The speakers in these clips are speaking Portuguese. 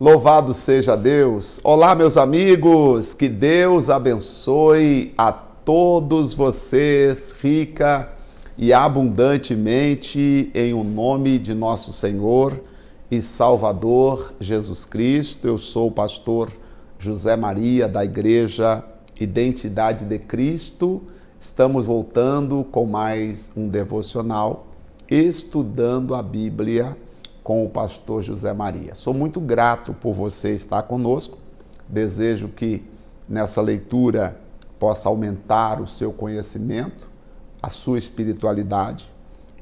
Louvado seja Deus! Olá, meus amigos! Que Deus abençoe a todos vocês, rica e abundantemente, em o nome de nosso Senhor e Salvador Jesus Cristo. Eu sou o pastor José Maria, da Igreja Identidade de Cristo. Estamos voltando com mais um devocional, estudando a Bíblia com o pastor José Maria. Sou muito grato por você estar conosco. Desejo que nessa leitura possa aumentar o seu conhecimento, a sua espiritualidade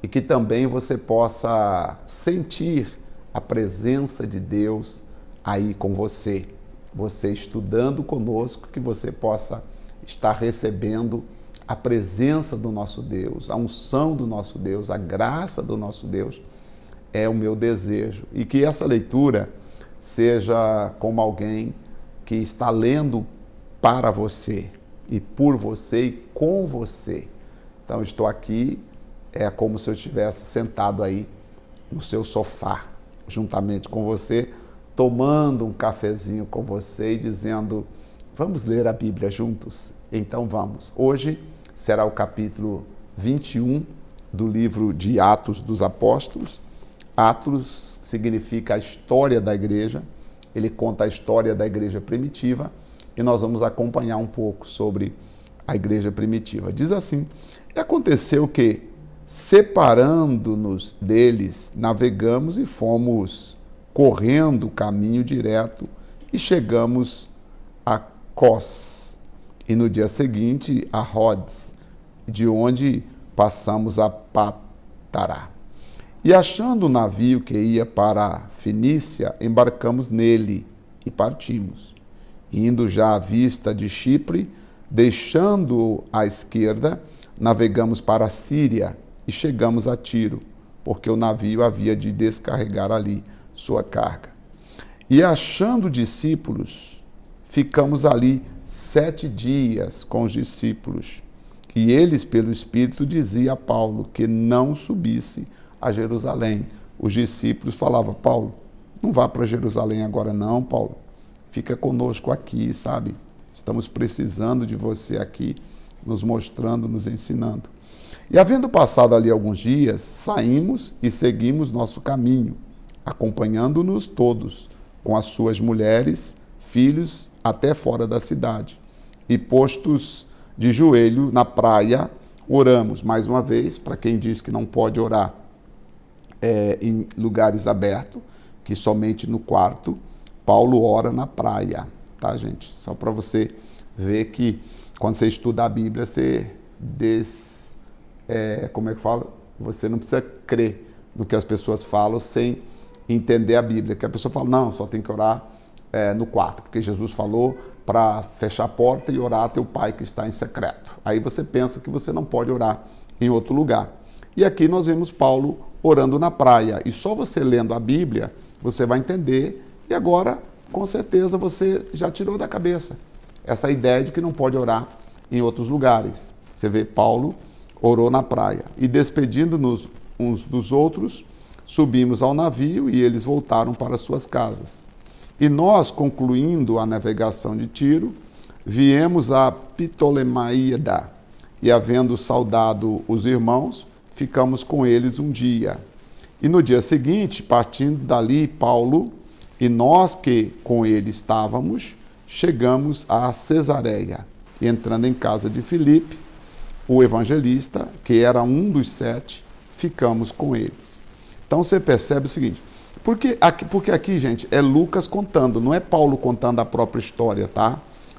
e que também você possa sentir a presença de Deus aí com você. Você estudando conosco, que você possa estar recebendo a presença do nosso Deus, a unção do nosso Deus, a graça do nosso Deus. É o meu desejo. E que essa leitura seja como alguém que está lendo para você, e por você, e com você. Então, estou aqui, é como se eu estivesse sentado aí no seu sofá, juntamente com você, tomando um cafezinho com você e dizendo, vamos ler a Bíblia juntos? Então vamos. Hoje será o capítulo 21 do livro de Atos dos Apóstolos. Atos significa a história da igreja, ele conta a história da igreja primitiva e nós vamos acompanhar um pouco sobre a igreja primitiva. Diz assim, e aconteceu que, separando-nos deles, navegamos e fomos correndo o caminho direto e chegamos a Cós e no dia seguinte a Rhodes, de onde passamos a Patará. E achando o navio que ia para a Fenícia, embarcamos nele e partimos. Indo já à vista de Chipre, deixando à esquerda, navegamos para a Síria e chegamos a Tiro, porque o navio havia de descarregar ali sua carga. E achando discípulos, ficamos ali 7 dias com os discípulos. E eles, pelo Espírito, diziam a Paulo que não subisse a Jerusalém. Os discípulos falavam, Paulo, não vá para Jerusalém agora não, Paulo. Fica conosco aqui, sabe? Estamos precisando de você aqui, nos mostrando, nos ensinando. E havendo passado ali alguns dias, saímos e seguimos nosso caminho, acompanhando-nos todos, com as suas mulheres, filhos, até fora da cidade. E postos de joelho na praia, oramos. Mais uma vez, para quem diz que não pode orar em lugares abertos, que somente no quarto, Paulo ora na praia, tá, gente? Só para você ver que quando você estuda a Bíblia, você como é que fala? Você não precisa crer no que as pessoas falam sem entender a Bíblia. Que a pessoa fala, não, só tem que orar no quarto, porque Jesus falou para fechar a porta e orar a teu pai que está em secreto. Aí você pensa que você não pode orar em outro lugar. E aqui nós vemos Paulo orando na praia. E só você lendo a Bíblia, você vai entender. E agora, com certeza, você já tirou da cabeça essa ideia de que não pode orar em outros lugares. Você vê, Paulo orou na praia. E despedindo-nos uns dos outros, subimos ao navio e eles voltaram para suas casas. E nós, concluindo a navegação de Tiro, viemos a Ptolemaida. E havendo saudado os irmãos, ficamos com eles um dia. E no dia seguinte, partindo dali, Paulo e nós que com ele estávamos, chegamos a Cesareia. E entrando em casa de Filipe, o evangelista, que era um dos 7, ficamos com eles. Então você percebe o seguinte, porque aqui, gente, é Lucas contando, não é Paulo contando a própria história, tá?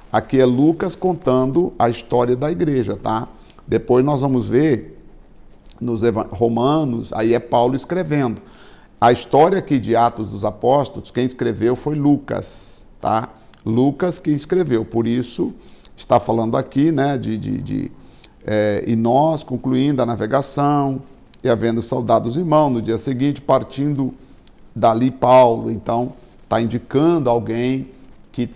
Aqui é Lucas contando a história da igreja, tá? Depois nós vamos ver nos Romanos, aí é Paulo escrevendo. A história aqui de Atos dos Apóstolos, quem escreveu foi Lucas, tá? Lucas que escreveu, por isso está falando aqui, né, e nós, concluindo a navegação, e havendo saudado os irmãos, no dia seguinte, partindo dali Paulo, então, está indicando alguém que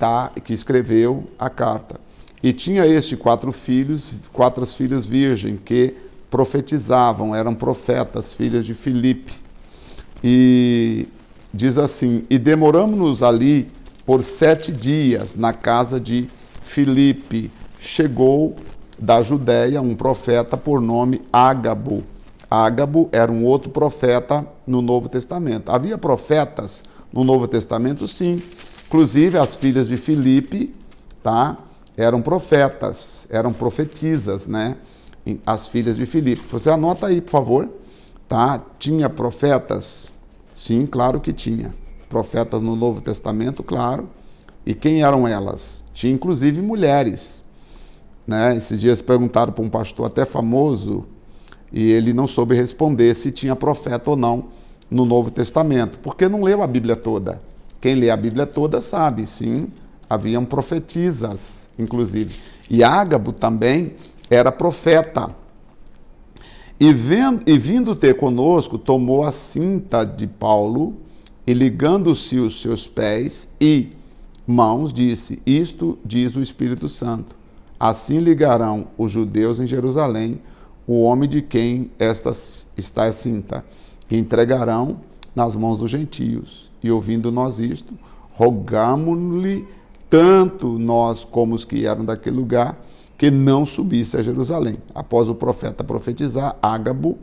escreveu a carta. E tinha 4 filhas virgens, que profetizavam, eram profetas, filhas de Filipe. E diz assim: e demoramos-nos ali por 7 dias na casa de Filipe. Chegou da Judéia um profeta por nome Ágabo. Ágabo era um outro profeta no Novo Testamento. Havia profetas no Novo Testamento, sim. Inclusive as filhas de Filipe, tá? Eram profetas, eram profetisas, né? As filhas de Filipe. Você anota aí, por favor, tá? Tinha profetas? Sim, claro que tinha. Profetas no Novo Testamento, claro. E quem eram elas? Tinha inclusive mulheres, né? Esses dias perguntaram para um pastor até famoso e ele não soube responder se tinha profeta ou não no Novo Testamento, porque não leu a Bíblia toda. Quem lê a Bíblia toda sabe, sim, haviam profetisas, inclusive. E Ágabo também era profeta. E vindo ter conosco, tomou a cinta de Paulo e ligando-se os seus pés e mãos, disse: isto diz o Espírito Santo. Assim ligarão os judeus em Jerusalém o homem de quem esta está a cinta, e entregarão nas mãos dos gentios. E ouvindo nós isto, rogamo-lhe, tanto nós como os que eram daquele lugar, que não subisse a Jerusalém. Após o profeta profetizar, Ágabo,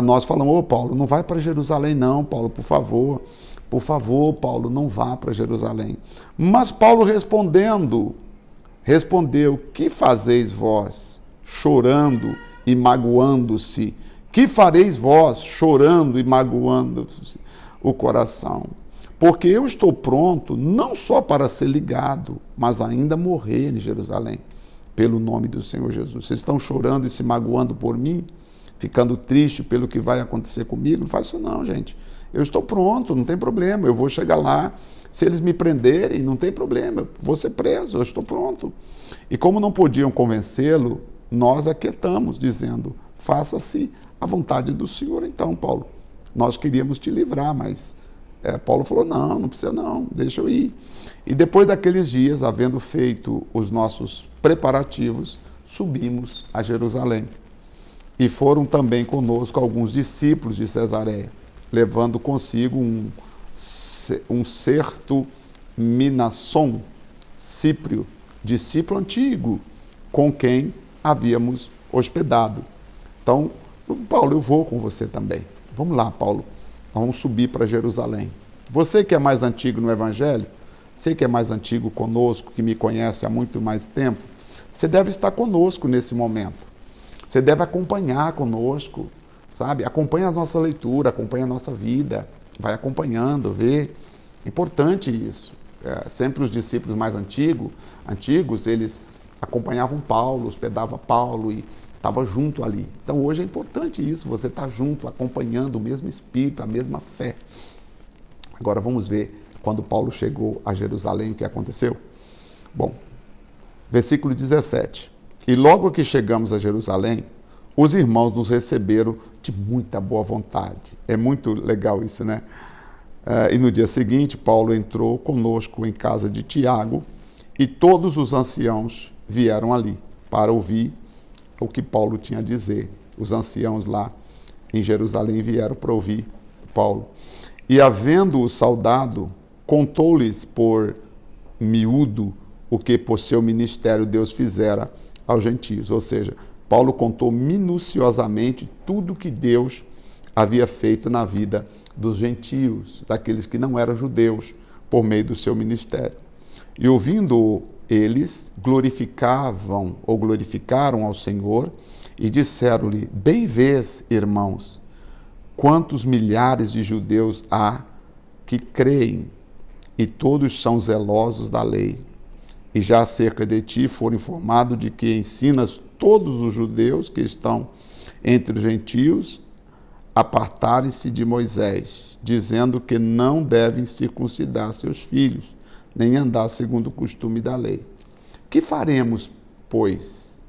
nós falamos: ô Paulo, não vai para Jerusalém não, Paulo, por favor, Paulo, não vá para Jerusalém. Mas Paulo respondeu: que fazeis vós, chorando e magoando-se? Que fareis vós, chorando e magoando-se o coração? Porque eu estou pronto não só para ser ligado, mas ainda morrer em Jerusalém, pelo nome do Senhor Jesus. Vocês estão chorando e se magoando por mim, ficando triste pelo que vai acontecer comigo? Não faz isso não, gente. Eu estou pronto, não tem problema, eu vou chegar lá. Se eles me prenderem, não tem problema, eu vou ser preso, eu estou pronto. E como não podiam convencê-lo, nós aquietamos, dizendo: faça-se a vontade do Senhor. Então, Paulo, nós queríamos te livrar, mas Paulo falou: não precisa não, deixa eu ir. E depois daqueles dias, havendo feito os nossos preparativos, subimos a Jerusalém. E foram também conosco alguns discípulos de Cesareia, levando consigo um certo Minasson, Cíprio, discípulo antigo, com quem havíamos hospedado. Então, Paulo, eu vou com você também. Vamos lá, Paulo, vamos subir para Jerusalém. Você que é mais antigo no Evangelho, você que é mais antigo conosco, que me conhece há muito mais tempo, você deve estar conosco nesse momento. Você deve acompanhar conosco, sabe? Acompanha a nossa leitura, acompanha a nossa vida, vai acompanhando, vê. É importante isso. Sempre os discípulos mais antigos, eles acompanhavam Paulo, hospedavam Paulo e estavam junto ali. Então hoje é importante isso, você está junto, acompanhando o mesmo Espírito, a mesma fé. Agora vamos ver quando Paulo chegou a Jerusalém, o que aconteceu? Bom, versículo 17. E logo que chegamos a Jerusalém, os irmãos nos receberam de muita boa vontade. É muito legal isso, né? E no dia seguinte, Paulo entrou conosco em casa de Tiago e todos os anciãos vieram ali para ouvir o que Paulo tinha a dizer. Os anciãos lá em Jerusalém vieram para ouvir Paulo. E havendo-o saudado, contou-lhes por miúdo o que por seu ministério Deus fizera aos gentios. Ou seja, Paulo contou minuciosamente tudo que Deus havia feito na vida dos gentios, daqueles que não eram judeus, por meio do seu ministério. E ouvindo eles, glorificaram ao Senhor e disseram-lhe: bem vês, irmãos, quantos milhares de judeus há que creem, e todos são zelosos da lei. E já acerca de ti foram informados de que ensinas todos os judeus que estão entre os gentios apartarem-se de Moisés, dizendo que não devem circuncidar seus filhos, nem andar segundo o costume da lei. Que faremos, pois?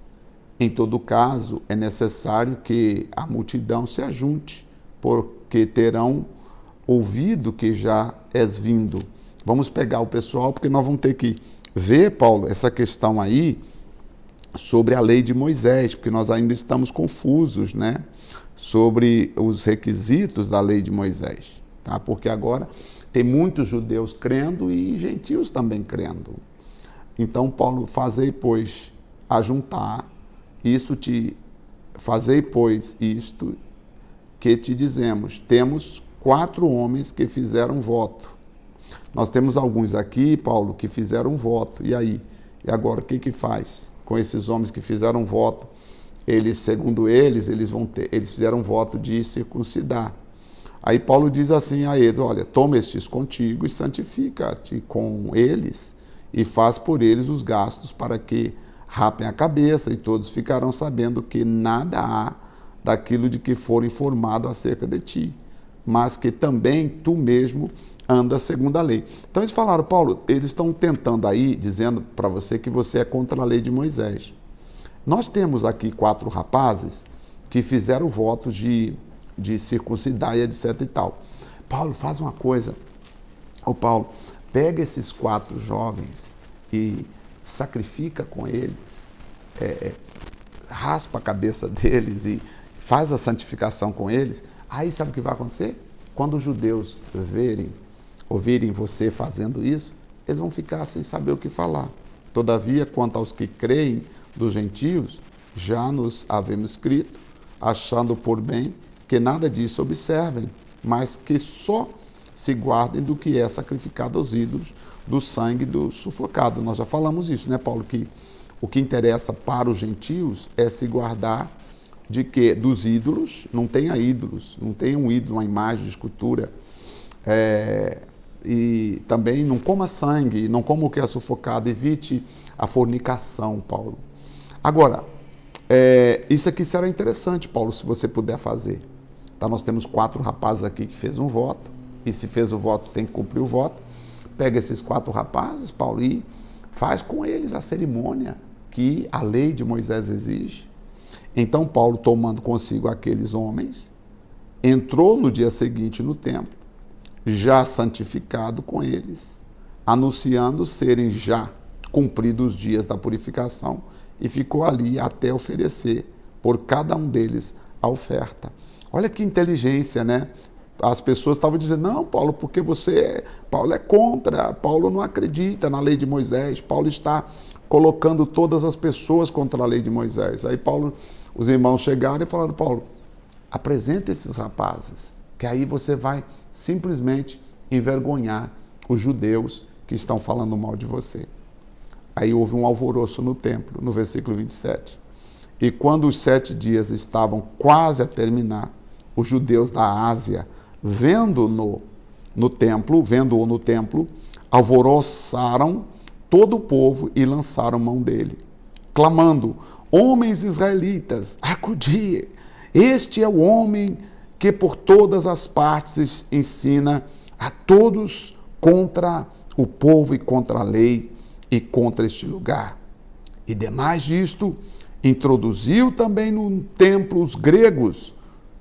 Em todo caso, é necessário que a multidão se ajunte, porque terão ouvido que já és vindo. Vamos pegar o pessoal, porque nós vamos ter que ver, Paulo, essa questão aí sobre a lei de Moisés, porque nós ainda estamos confusos, né? Sobre os requisitos da lei de Moisés, tá? Porque agora Tem muitos judeus crendo e gentios também crendo. Então, Paulo, fazei, pois, isto que te dizemos. Temos 4 homens que fizeram voto. Nós temos alguns aqui, Paulo, que fizeram voto. E aí? E agora, o que faz com esses homens que fizeram voto? Eles, segundo eles fizeram voto de circuncidar. Aí Paulo diz assim a eles: olha, toma estes contigo e santifica-te com eles e faz por eles os gastos para que rapem a cabeça, e todos ficarão sabendo que nada há daquilo de que for informado acerca de ti, mas que também tu mesmo andas segundo a lei. Então eles falaram: Paulo, eles estão tentando aí, dizendo para você que você é contra a lei de Moisés. Nós temos aqui 4 rapazes que fizeram votos de circuncidar e etc e tal. Paulo, faz uma coisa. Paulo, pega esses 4 jovens e sacrifica com eles, raspa a cabeça deles e faz a santificação com eles. Aí sabe o que vai acontecer? Quando os judeus ouvirem você fazendo isso, eles vão ficar sem saber o que falar. Todavia, quanto aos que creem dos gentios, já nos havemos escrito, achando por bem que nada disso observem, mas que só se guardem do que é sacrificado aos ídolos, do sangue do sufocado. Nós já falamos isso, né, Paulo? Que o que interessa para os gentios é se guardar de que dos ídolos, não tenha ídolos, não tenha um ídolo, uma imagem de escultura, e também não coma sangue, não coma o que é sufocado, evite a fornicação, Paulo. Agora, isso aqui será interessante, Paulo, se você puder fazer. Tá? Nós temos 4 rapazes aqui que fez um voto, e se fez o voto tem que cumprir o voto. Pega esses 4 rapazes, Paulo, e faz com eles a cerimônia que a lei de Moisés exige. Então Paulo, tomando consigo aqueles homens, entrou no dia seguinte no templo, já santificado com eles, anunciando serem já cumpridos os dias da purificação, e ficou ali até oferecer por cada um deles a oferta. Olha que inteligência, né? As pessoas estavam dizendo: não, Paulo, porque Paulo é contra, Paulo não acredita na lei de Moisés, Paulo está colocando todas as pessoas contra a lei de Moisés. Aí os irmãos chegaram e falaram: Paulo, apresenta esses rapazes, que aí você vai simplesmente envergonhar os judeus que estão falando mal de você. Aí houve um alvoroço no templo, no versículo 27. E quando os 7 dias estavam quase a terminar, os judeus da Ásia, vendo-o no templo, alvoroçaram todo o povo e lançaram mão dele, clamando: homens israelitas, acudi! Este é o homem que por todas as partes ensina a todos contra o povo e contra a lei e contra este lugar. E demais disto, introduziu também no templo os gregos,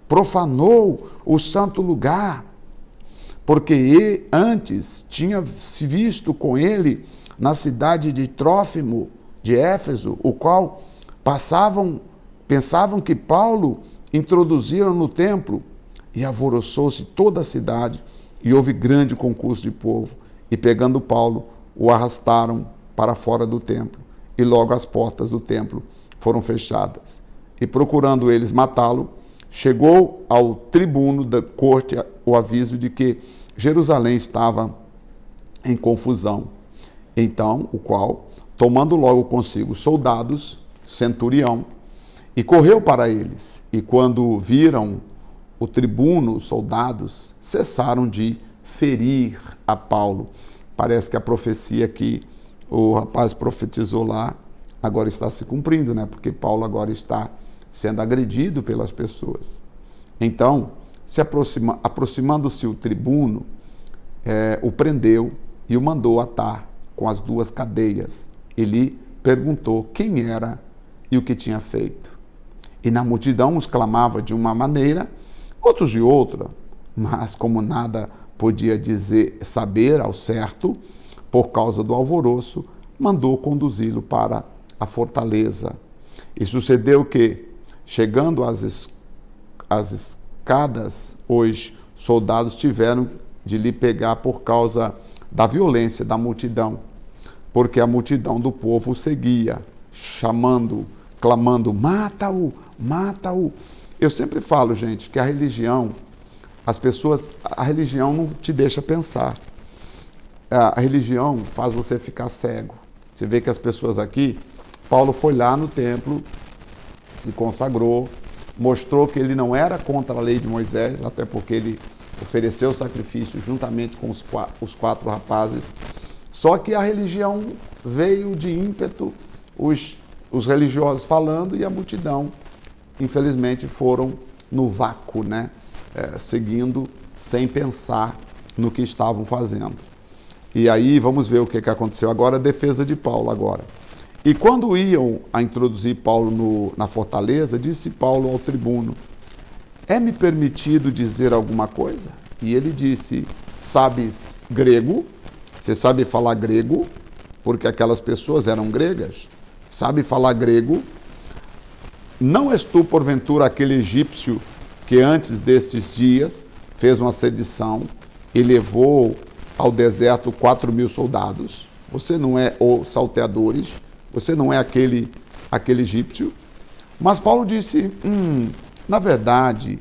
profanou o santo lugar, porque antes tinha se visto com ele na cidade de Trófimo, de Éfeso, o qual pensavam que Paulo introduziram no templo, e alvoroçou-se toda a cidade, e houve grande concurso de povo, e pegando Paulo, o arrastaram para fora do templo, e logo as portas do templo foram fechadas. E procurando eles matá-lo, chegou ao tribuno da corte o aviso de que Jerusalém estava em confusão. Então, o qual, tomando logo consigo soldados, centurião, e correu para eles. E quando viram o tribuno, os soldados, cessaram de ferir a Paulo. Parece que a profecia que o rapaz profetizou lá agora está se cumprindo, né? Porque Paulo agora está sendo agredido pelas pessoas. Então, aproximando-se o tribuno, o prendeu e o mandou atar com as 2 cadeias. Ele perguntou quem era e o que tinha feito. E na multidão uns clamava de uma maneira, outros de outra, mas como nada podia saber ao certo, por causa do alvoroço, mandou conduzi-lo para a fortaleza. E sucedeu que, chegando às escadas, os soldados tiveram de lhe pegar por causa da violência da multidão, porque a multidão do povo o seguia, chamando, clamando, mata-o, mata-o. Eu sempre falo, gente, que a religião não te deixa pensar. A religião faz você ficar cego. Você vê que as pessoas aqui, Paulo foi lá no templo, se consagrou, mostrou que ele não era contra a lei de Moisés, até porque ele ofereceu o sacrifício juntamente com os 4 rapazes. Só que a religião veio de ímpeto, os religiosos falando e a multidão, infelizmente, foram no vácuo, né? Seguindo sem pensar no que estavam fazendo. E aí vamos ver o que aconteceu agora, a defesa de Paulo agora. E quando iam a introduzir Paulo na fortaleza, disse Paulo ao tribuno, é-me permitido dizer alguma coisa? E ele disse, sabes grego? Você sabe falar grego? Porque aquelas pessoas eram gregas. Sabe falar grego? Não és tu, porventura, aquele egípcio que antes destes dias fez uma sedição e levou ao deserto 4.000 soldados? Você não é os salteadores? Você não é aquele egípcio? Mas Paulo disse, na verdade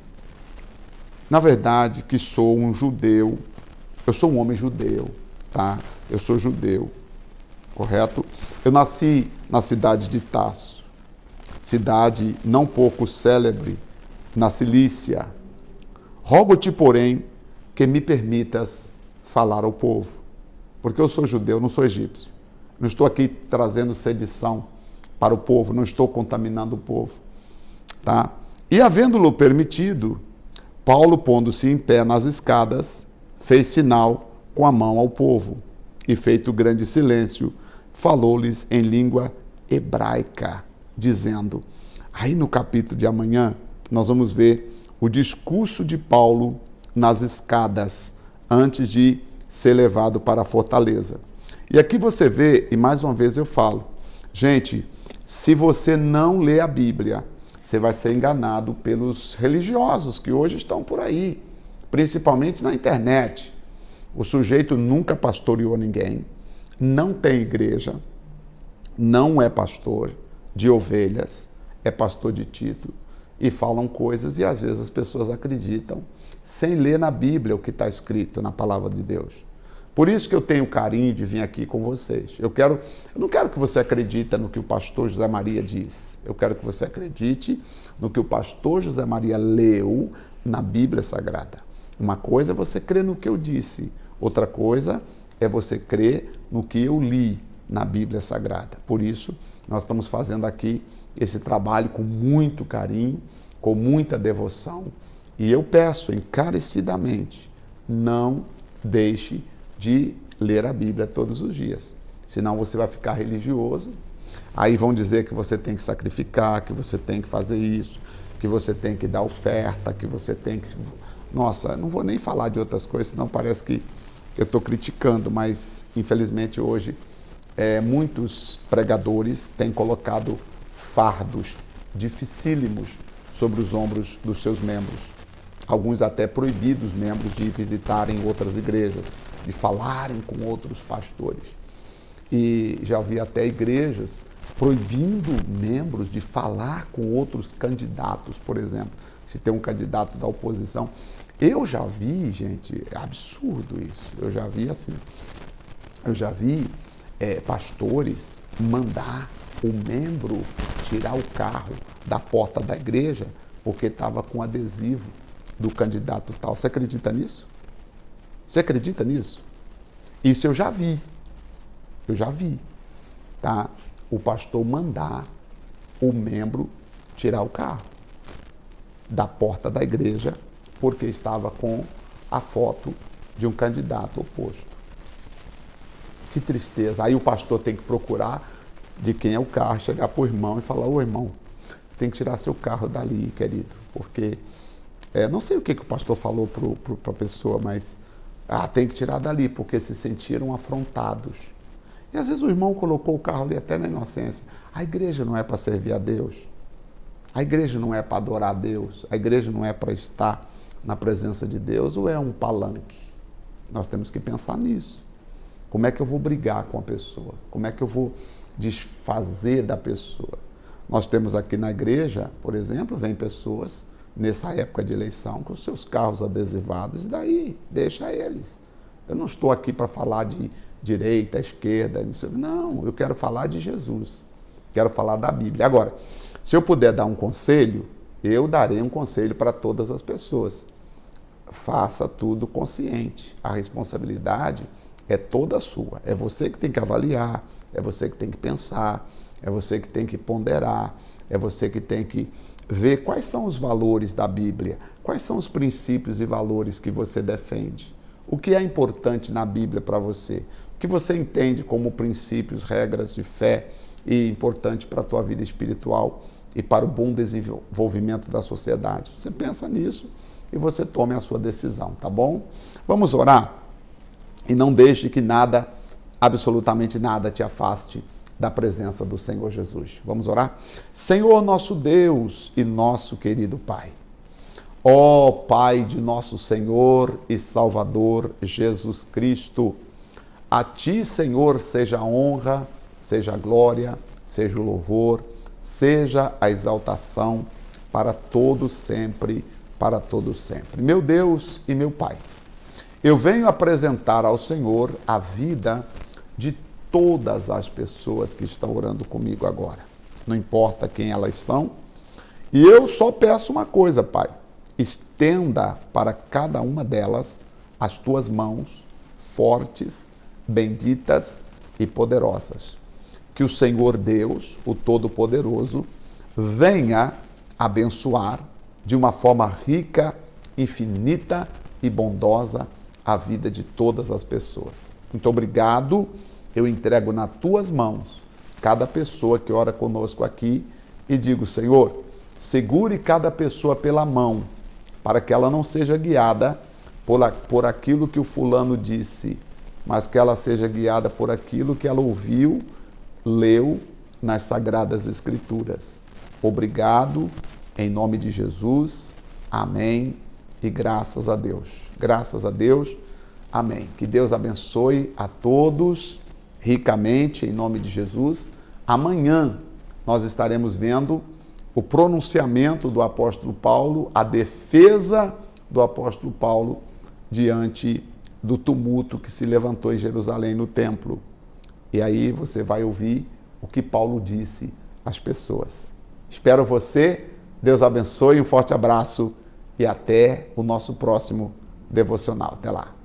que sou um judeu, eu sou um homem judeu, tá? Eu sou judeu, correto? Eu nasci na cidade de Tarso, cidade não pouco célebre na Cilícia. Rogo-te, porém, que me permitas falar ao povo, porque eu sou judeu, não sou egípcio. Não estou aqui trazendo sedição para o povo, não estou contaminando o povo, tá? E havendo-lo permitido, Paulo, pondo-se em pé nas escadas, fez sinal com a mão ao povo e, feito grande silêncio, falou-lhes em língua hebraica, dizendo, aí no capítulo de amanhã, nós vamos ver o discurso de Paulo nas escadas, antes de ser levado para a fortaleza. E aqui você vê, e mais uma vez eu falo, gente, se você não lê a Bíblia, você vai ser enganado pelos religiosos que hoje estão por aí, principalmente na internet. O sujeito nunca pastoreou ninguém, não tem igreja, não é pastor de ovelhas, é pastor de título, e falam coisas e às vezes as pessoas acreditam sem ler na Bíblia o que está escrito na palavra de Deus. Por isso que eu tenho carinho de vir aqui com vocês. Eu não quero que você acredite no que o pastor José Maria diz. Eu quero que você acredite no que o pastor José Maria leu na Bíblia Sagrada. Uma coisa é você crer no que eu disse. Outra coisa é você crer no que eu li na Bíblia Sagrada. Por isso, nós estamos fazendo aqui esse trabalho com muito carinho, com muita devoção. E eu peço encarecidamente, não deixe de ler a Bíblia todos os dias. Senão você vai ficar religioso. Aí vão dizer que você tem que sacrificar, que você tem que fazer isso, que você tem que dar oferta, que você tem que... Nossa, não vou nem falar de outras coisas, senão parece que eu estou criticando, mas infelizmente hoje muitos pregadores têm colocado fardos dificílimos sobre os ombros dos seus membros. Alguns até proibido os membros de visitarem outras igrejas, de falarem com outros pastores. E já vi até igrejas proibindo membros de falar com outros candidatos, por exemplo, se tem um candidato da oposição. Eu já vi, gente, é absurdo isso, eu já vi assim, pastores mandar o membro tirar o carro da porta da igreja porque estava com adesivo do candidato tal. Você acredita nisso? Você acredita nisso? Isso eu já vi, tá? O pastor mandar o membro tirar o carro da porta da igreja porque estava com a foto de um candidato oposto. Que tristeza. Aí o pastor tem que procurar de quem é o carro, chegar para o irmão e falar, ô irmão, você tem que tirar seu carro dali, querido, porque não sei o que o pastor falou para a pessoa, mas tem que tirar dali, porque se sentiram afrontados. E às vezes o irmão colocou o carro ali até na inocência. A igreja não é para servir a Deus. A igreja não é para adorar a Deus. A igreja não é para estar na presença de Deus, ou é um palanque? Nós temos que pensar nisso. Como é que eu vou brigar com a pessoa? Como é que eu vou desfazer da pessoa? Nós temos aqui na igreja, por exemplo, vem pessoas nessa época de eleição com seus carros adesivados, e daí, deixa eles. Eu não estou aqui para falar de direita, esquerda, não, eu quero falar de Jesus, quero falar da Bíblia. Agora, se eu puder dar um conselho, eu darei um conselho para todas as pessoas. Faça tudo consciente, a responsabilidade é toda sua, é você que tem que avaliar, é você que tem que pensar, é você que tem que ponderar, é você que tem que ver quais são os valores da Bíblia, quais são os princípios e valores que você defende, o que é importante na Bíblia para você, o que você entende como princípios, regras de fé e importante para a tua vida espiritual e para o bom desenvolvimento da sociedade. Você pensa nisso e você tome a sua decisão, tá bom? Vamos orar? E não deixe que nada, absolutamente nada, te afaste da presença do Senhor Jesus. Vamos orar? Senhor nosso Deus e nosso querido Pai, ó Pai de nosso Senhor e Salvador Jesus Cristo, a Ti, Senhor, seja a honra, seja a glória, seja o louvor, seja a exaltação para todos sempre, para todos sempre. Meu Deus e meu Pai, eu venho apresentar ao Senhor a vida de todas as pessoas que estão orando comigo agora. Não importa quem elas são. E eu só peço uma coisa, Pai. Estenda para cada uma delas as tuas mãos fortes, benditas e poderosas. Que o Senhor Deus, o Todo-Poderoso, venha abençoar de uma forma rica, infinita e bondosa a vida de todas as pessoas. Muito obrigado. Eu entrego nas tuas mãos cada pessoa que ora conosco aqui e digo, Senhor, segure cada pessoa pela mão para que ela não seja guiada por aquilo que o fulano disse, mas que ela seja guiada por aquilo que ela ouviu, leu nas Sagradas Escrituras. Obrigado, em nome de Jesus. Amém e graças a Deus. Graças a Deus. Amém. Que Deus abençoe a todos ricamente, em nome de Jesus. Amanhã nós estaremos vendo o pronunciamento do apóstolo Paulo, a defesa do apóstolo Paulo diante do tumulto que se levantou em Jerusalém no templo. E aí você vai ouvir o que Paulo disse às pessoas. Espero você, Deus abençoe, um forte abraço e até o nosso próximo devocional. Até lá.